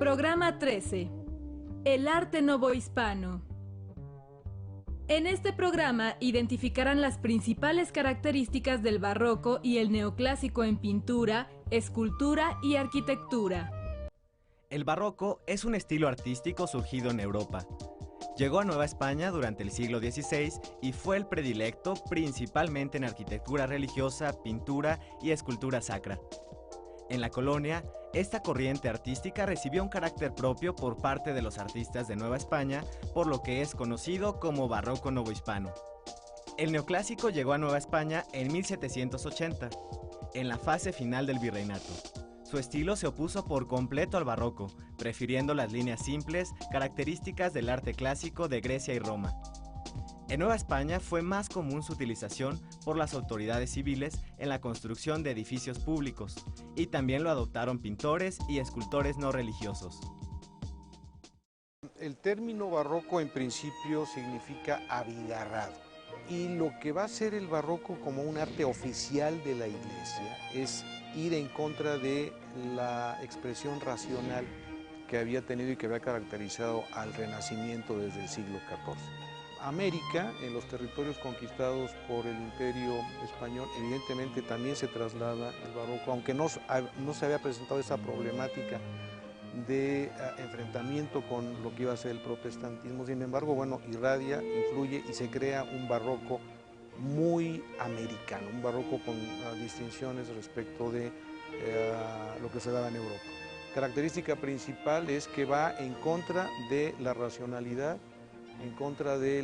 Programa 13. El arte novohispano. En este programa identificarán las principales características del barroco y el neoclásico en pintura, escultura y arquitectura. El barroco es un estilo artístico surgido en Europa. Llegó a Nueva España durante el siglo XVI y fue el predilecto principalmente en arquitectura religiosa, pintura y escultura sacra. En la colonia, esta corriente artística recibió un carácter propio por parte de los artistas de Nueva España, por lo que es conocido como barroco novohispano. El neoclásico llegó a Nueva España en 1780, en la fase final del virreinato. Su estilo se opuso por completo al barroco, prefiriendo las líneas simples, características del arte clásico de Grecia y Roma. En Nueva España fue más común su utilización por las autoridades civiles en la construcción de edificios públicos, y también lo adoptaron pintores y escultores no religiosos. El término barroco en principio significa abigarrado, y lo que va a ser el barroco como un arte oficial de la Iglesia es ir en contra de la expresión racional que había tenido y que había caracterizado al Renacimiento desde el siglo XIV. América, en los territorios conquistados por el Imperio Español, evidentemente también se traslada el barroco, aunque no se había presentado esa problemática de enfrentamiento con lo que iba a ser el protestantismo. Sin embargo, bueno, irradia, influye y se crea un barroco muy americano, un barroco con distinciones respecto de lo que se daba en Europa. Característica principal es que va en contra de la racionalidad, en contra de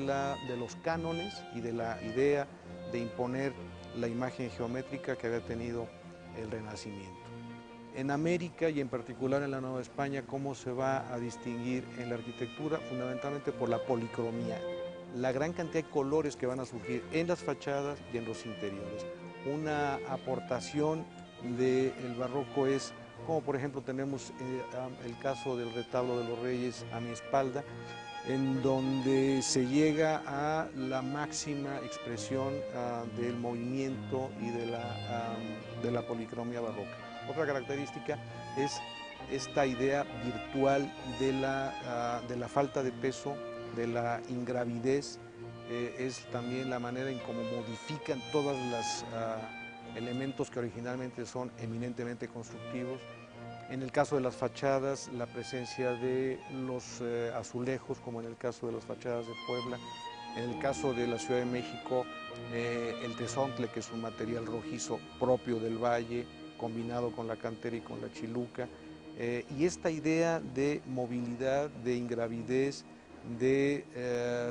los cánones y de la idea de imponer la imagen geométrica que había tenido el Renacimiento. En América y en particular en la Nueva España, ¿cómo se va a distinguir en la arquitectura? Fundamentalmente por la policromía, la gran cantidad de colores que van a surgir en las fachadas y en los interiores. Una aportación del barroco es, como por ejemplo tenemos el caso del retablo de los Reyes a mi espalda, en donde se llega a la máxima expresión del movimiento y de la policromía barroca. Otra característica es esta idea virtual de la falta de peso, de la ingravidez, es también la manera en cómo modifican todos los elementos que originalmente son eminentemente constructivos. En el caso de las fachadas, la presencia de los azulejos, como en el caso de las fachadas de Puebla. En el caso de la Ciudad de México, el tezontle, que es un material rojizo propio del valle, combinado con la cantera y con la chiluca. Y esta idea de movilidad, de ingravidez, de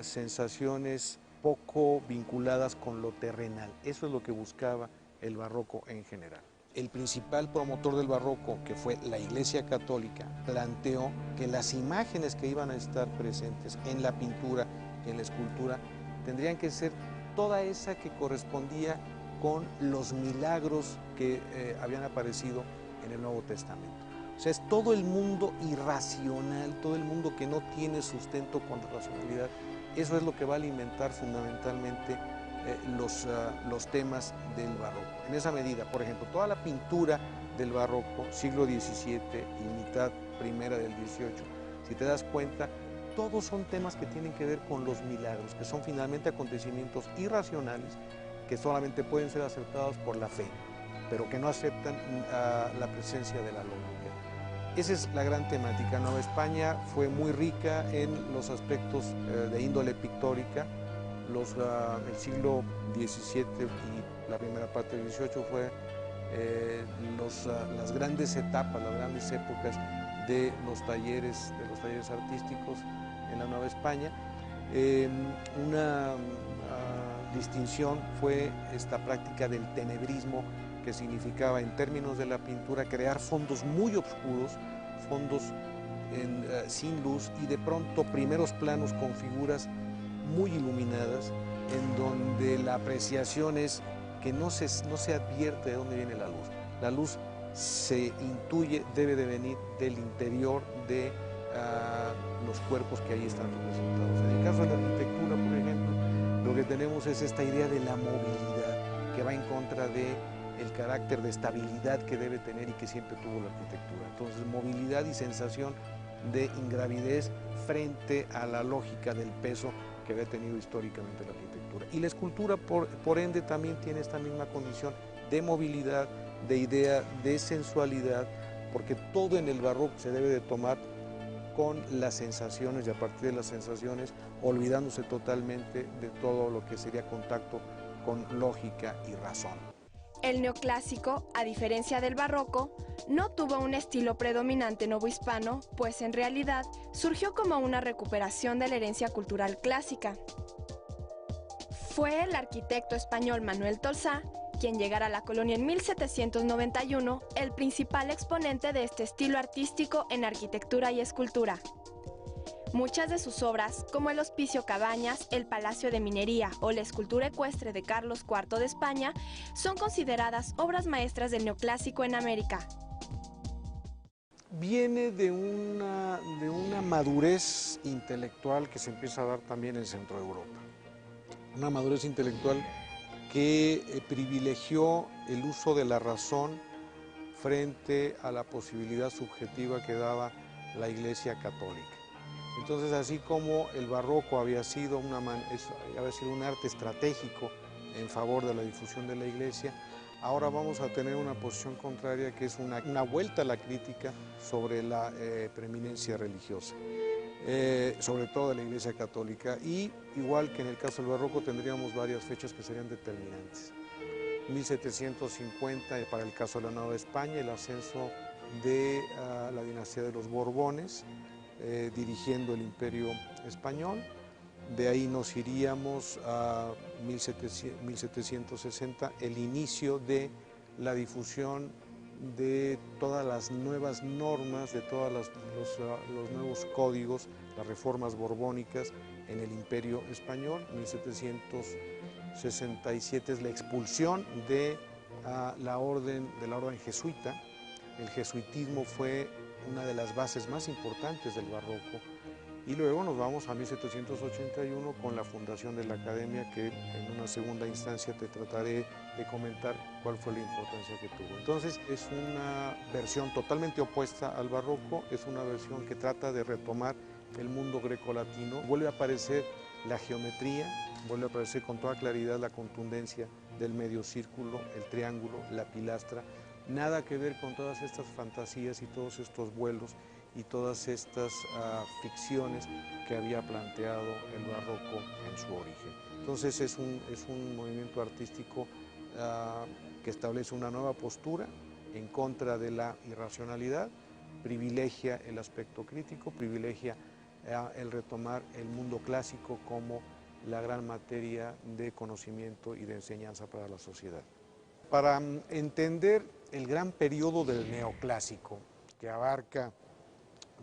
sensaciones poco vinculadas con lo terrenal. Eso es lo que buscaba el barroco en general. El principal promotor del barroco, que fue la Iglesia Católica, planteó que las imágenes que iban a estar presentes en la pintura y en la escultura tendrían que ser toda esa que correspondía con los milagros que habían aparecido en el Nuevo Testamento. O sea, es todo el mundo irracional, todo el mundo que no tiene sustento con racionalidad. Eso es lo que va a alimentar fundamentalmente los temas del barroco. En esa medida, por ejemplo, toda la pintura del barroco, siglo XVII y mitad primera del XVIII, si te das cuenta, todos son temas que tienen que ver con los milagros, que son finalmente acontecimientos irracionales que solamente pueden ser aceptados por la fe, pero que no aceptan la presencia de la lógica. Esa es la gran temática. Nueva España fue muy rica en los aspectos de índole pictórica. El siglo XVII y la primera parte del XVIII fue las grandes etapas, las grandes épocas de los talleres artísticos en la Nueva España. Una distinción fue esta práctica del tenebrismo, que significaba en términos de la pintura crear fondos muy oscuros, fondos sin luz y de pronto primeros planos con figuras muy iluminadas, en donde la apreciación es que no se advierte de dónde viene la luz. La luz se intuye, debe de venir del interior de los cuerpos que ahí están representados. En el caso de la arquitectura, por ejemplo, lo que tenemos es esta idea de la movilidad, que va en contra de el carácter de estabilidad que debe tener y que siempre tuvo la arquitectura. Entonces, movilidad y sensación de ingravidez frente a la lógica del peso que había tenido históricamente la arquitectura. Y la escultura, por ende, también tiene esta misma condición de movilidad, de idea, de sensualidad, porque todo en el barroco se debe de tomar con las sensaciones y a partir de las sensaciones, olvidándose totalmente de todo lo que sería contacto con lógica y razón. El neoclásico, a diferencia del barroco, no tuvo un estilo predominante novohispano, pues en realidad surgió como una recuperación de la herencia cultural clásica. Fue el arquitecto español Manuel Tolsá quien llegara a la colonia en 1791, el principal exponente de este estilo artístico en arquitectura y escultura. Muchas de sus obras, como el Hospicio Cabañas, el Palacio de Minería o la escultura ecuestre de Carlos IV de España, son consideradas obras maestras del neoclásico en América. Viene de una madurez intelectual que se empieza a dar también en Centro Europa. Una madurez intelectual que privilegió el uso de la razón frente a la posibilidad subjetiva que daba la Iglesia Católica. Entonces, así como el barroco había sido un arte estratégico en favor de la difusión de la Iglesia, ahora vamos a tener una posición contraria que es una vuelta a la crítica sobre la preeminencia religiosa, sobre todo de la Iglesia Católica, y igual que en el caso del barroco tendríamos varias fechas que serían determinantes. 1750 para el caso de la Nueva España, el ascenso de la dinastía de los Borbones, dirigiendo el Imperio Español. De ahí nos iríamos a 1760, el inicio de la difusión de todas las nuevas normas, de todos los nuevos códigos, las reformas borbónicas en el Imperio Español. 1767 es la expulsión de la orden jesuita. El jesuitismo fue una de las bases más importantes del barroco, y luego nos vamos a 1781 con la fundación de la Academia, que en una segunda instancia te trataré de comentar cuál fue la importancia que tuvo. Entonces es una versión totalmente opuesta al barroco, es una versión que trata de retomar el mundo grecolatino. Vuelve a aparecer la geometría, vuelve a aparecer con toda claridad la contundencia del medio círculo, el triángulo, la pilastra. Nada que ver con todas estas fantasías y todos estos vuelos y todas estas ficciones que había planteado el barroco en su origen. Entonces es un movimiento artístico que establece una nueva postura en contra de la irracionalidad, privilegia el aspecto crítico, privilegia el retomar el mundo clásico como la gran materia de conocimiento y de enseñanza para la sociedad. Para entender el gran periodo del neoclásico, que abarca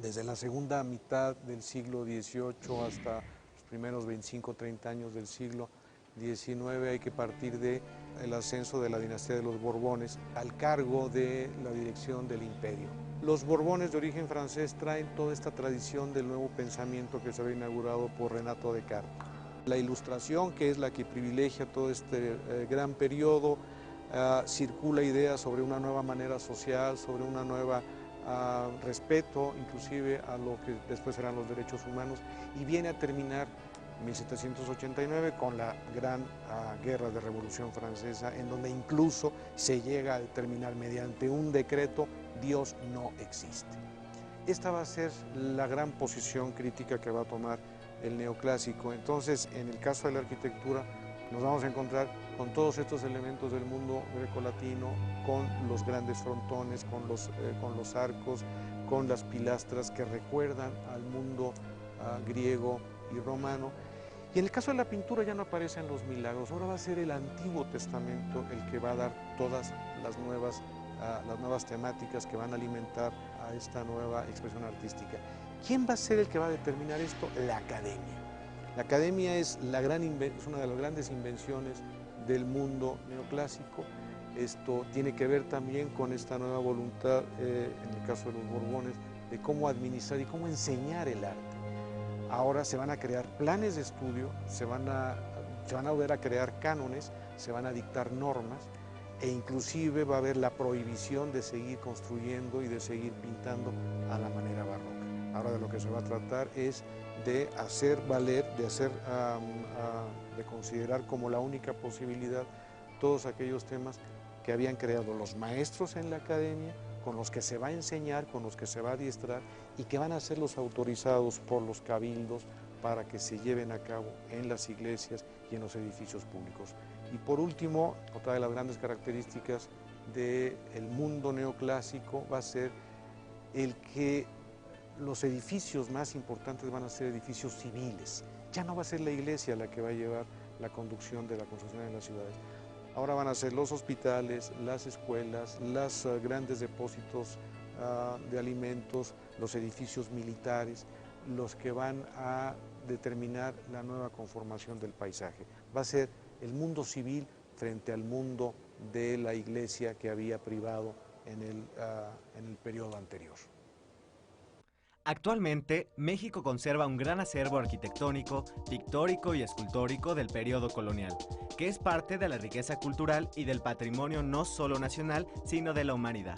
desde la segunda mitad del siglo XVIII hasta los primeros 25-30 años del siglo XIX, hay que partir del ascenso de la dinastía de los Borbones al cargo de la dirección del imperio. Los Borbones de origen francés traen toda esta tradición del nuevo pensamiento que se había inaugurado por Renato Descartes. La Ilustración, que es la que privilegia todo este gran periodo, circula ideas sobre una nueva manera social, sobre una nueva respeto inclusive a lo que después serán los derechos humanos, y viene a terminar en 1789 con la gran guerra de Revolución Francesa, en donde incluso se llega a determinar mediante un decreto: Dios no existe. Esta va a ser la gran posición crítica que va a tomar el neoclásico. Entonces, en el caso de la arquitectura, nos vamos a encontrar con todos estos elementos del mundo grecolatino, con los grandes frontones, con los arcos, con las pilastras que recuerdan al mundo griego y romano. Y en el caso de la pintura ya no aparecen los milagros, ahora va a ser el Antiguo Testamento el que va a dar todas las nuevas temáticas que van a alimentar a esta nueva expresión artística. ¿Quién va a ser el que va a determinar esto? La Academia. La Academia es una de las grandes invenciones del mundo neoclásico. Esto tiene que ver también con esta nueva voluntad, en el caso de los Borbones, de cómo administrar y cómo enseñar el arte. Ahora se van a crear planes de estudio, se van a volver a crear cánones, se van a dictar normas e inclusive va a haber la prohibición de seguir construyendo y de seguir pintando a la manera barroca. Ahora de lo que se va a tratar es de hacer valer, de considerar como la única posibilidad todos aquellos temas que habían creado los maestros en la academia, con los que se va a enseñar, con los que se va a adiestrar y que van a ser los autorizados por los cabildos para que se lleven a cabo en las iglesias y en los edificios públicos. Y por último, otra de las grandes características del mundo neoclásico va a ser el que los edificios más importantes van a ser edificios civiles. Ya no va a ser la iglesia la que va a llevar la conducción de la construcción en las ciudades. Ahora van a ser los hospitales, las escuelas, los grandes depósitos de alimentos, los edificios militares, los que van a determinar la nueva conformación del paisaje. Va a ser el mundo civil frente al mundo de la iglesia que había privado en el periodo anterior. Actualmente, México conserva un gran acervo arquitectónico, pictórico y escultórico del periodo colonial, que es parte de la riqueza cultural y del patrimonio no solo nacional, sino de la humanidad.